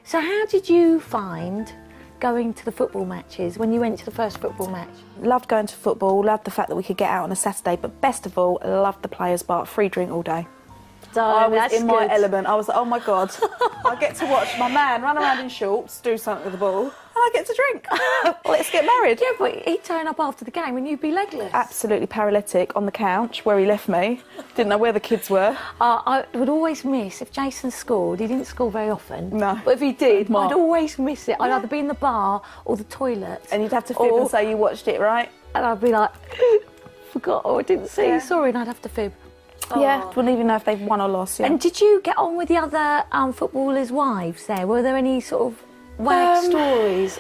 So how did you find going to the football matches when you went to the first football match? Loved going to football, loved the fact that we could get out on a Saturday, but best of all, loved the players' bar, free drink all day. So I was in my element. I was like, oh my God, I get to watch my man run around in shorts, do something with the ball, and I get to drink. Let's get married. Yeah, but he'd turn up after the game and you'd be legless. Absolutely paralytic on the couch where he left me. Didn't know where the kids were. I would always miss, if Jason scored, he didn't score very often. No. But if he did, Mark. I'd always miss it. I'd either be in the bar or the toilet. And you'd have to fib and say you watched it, right? And I'd be like, forgot, or I didn't see, sorry, and I'd have to fib. Yeah, wouldn't even know if they've won or lost. Yeah. And did you get on with the other footballers' wives there? Were there any sort of wag stories?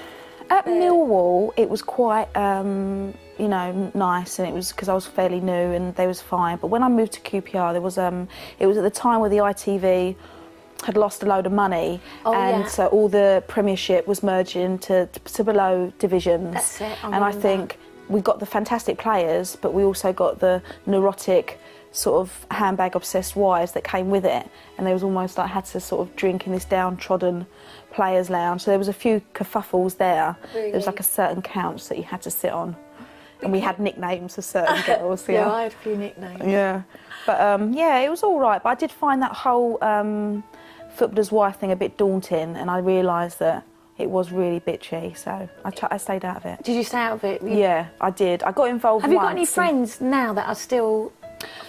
At Millwall, it was quite, you know, nice, and it was because I was fairly new and they was fine. But when I moved to QPR, there was it was at the time where the ITV had lost a load of money, so all the Premiership was merged into below divisions. That's it. And I think we got the fantastic players, but we also got the neurotic, sort of handbag-obsessed wives that came with it, and they was almost like had to sort of drink in this downtrodden players' lounge. So there was a few kerfuffles there. Really? There was like a certain couch that you had to sit on, and we had nicknames for certain girls. Yeah, I had a few nicknames. Yeah, but yeah, it was all right. But I did find that whole footballer's wife thing a bit daunting, and I realised that it was really bitchy, so I stayed out of it. Did you stay out of it? Yeah, I did. I got involved. Have you got any friends now that are still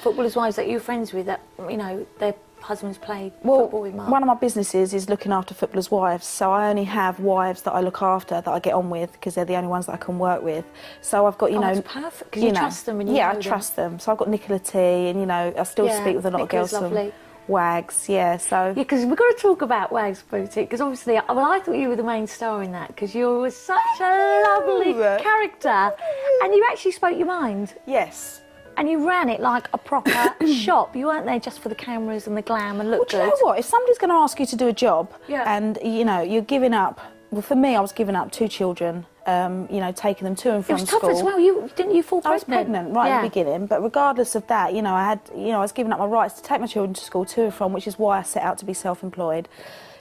footballers' wives that you're friends with that, you know, their husbands play football with Mark? One of my businesses is looking after footballers' wives, so I only have wives that I look after, that I get on with, because they're the only ones that I can work with. So I've got, you know... That's perfect, because you trust them and you know I trust them. So I've got Nicola T, and, you know, I still speak with a lot of girls from Wags, so... Yeah, because we've got to talk about Wags Boutique, because obviously, well, I thought you were the main star in that, because you were such a lovely character, and you actually spoke your mind. Yes. And you ran it like a proper shop. You weren't there just for the cameras and the glam and look good. Do you know what? If somebody's going to ask you to do a job, and, you know, you're giving up... Well, for me, I was giving up 2 children, you know, taking them to and from school. It was tough as well. Didn't you fall pregnant? I was pregnant right at the beginning, but regardless of that, you know, I was giving up my rights to take my children to school to and from, which is why I set out to be self-employed.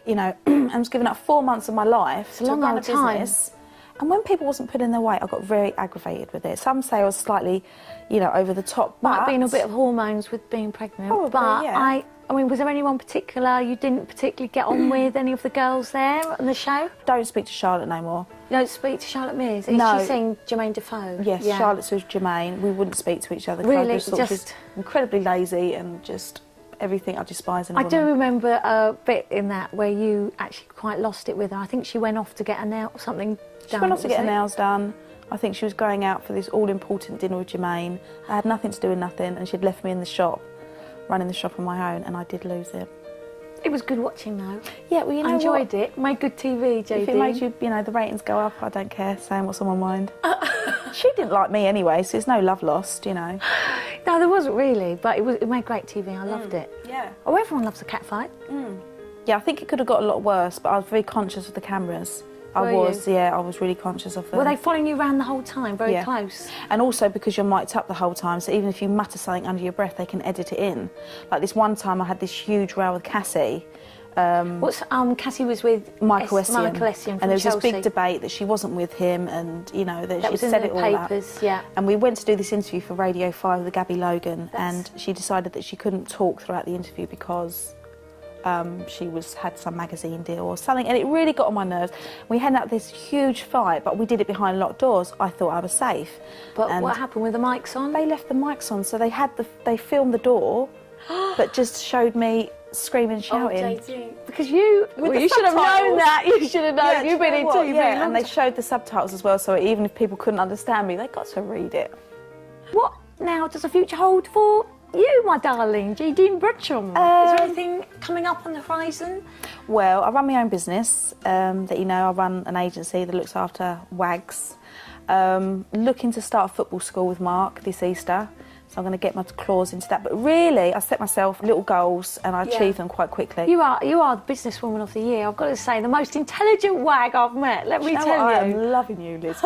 You know, I was giving up 4 months of my life to run a business. And when people wasn't putting their weight, I got very aggravated with it. Some say I was slightly, you know, over the top. Might have been a bit of hormones with being pregnant. Probably, but yeah. I mean, was there anyone particular you didn't particularly get on with, any of the girls there on the show? Don't speak to Charlotte no more. You don't speak to Charlotte Mears? No. Is she saying Jermaine Defoe? Yes, yeah. Charlotte's with Jermaine. We wouldn't speak to each other. Really? I thought she was incredibly lazy and just everything I despise in a I woman. do remember a bit in that where you actually quite lost it with her. I think she went off to get something done. She went off to get her nails done. I think she was going out for this all-important dinner with Jermaine. I had nothing to do with nothing, and she'd left me in the shop, running the shop on my own, and I did lose it. It was good watching, though. Yeah, well, you know I enjoyed it. Made good TV, JD. If it made you, you know, the ratings go up, I don't care, saying what's on my mind. She didn't like me anyway, so there's no love lost, you know. No, there wasn't really, but it made great TV. I loved it. Yeah. Oh, everyone loves a cat fight. Yeah, I think it could have got a lot worse, but I was very conscious of the cameras. I was really conscious of them. Were they following you around the whole time, very close? And also because you're mic'd up the whole time, so even if you mutter something under your breath, they can edit it in. Like this one time I had this huge row with Cassie. Cassie was with Michael Essien from and there was Chelsea. this big debate that she wasn't with him, and you know that she was said in it the all papers, up. yeah. And we went to do this interview for Radio 5 with Gabby Logan, and she decided that she couldn't talk throughout the interview because she had some magazine deal or something, and it really got on my nerves. We had this huge fight, but we did it behind locked doors. I thought I was safe. But what happened with the mics on? They left the mics on, so they filmed the door, but just showed me screaming and shouting. Oh, JD. Because you should have known that. You should have known. Yeah, You've been in TV. Yeah, and they showed the subtitles as well, so even if people couldn't understand me, they got to read it. What now does the future hold for you, my darling, JADENE Bircham? Is there anything coming up on the horizon? Well, I run my own business. That you know, I run an agency that looks after Wags. Looking to start a football school with Marc this Easter. So I'm going to get my claws into that. But really, I set myself little goals and I achieve them quite quickly. You are the businesswoman of the year. I've got to say, the most intelligent wag I've met. Let me tell you. I am loving you, Liz.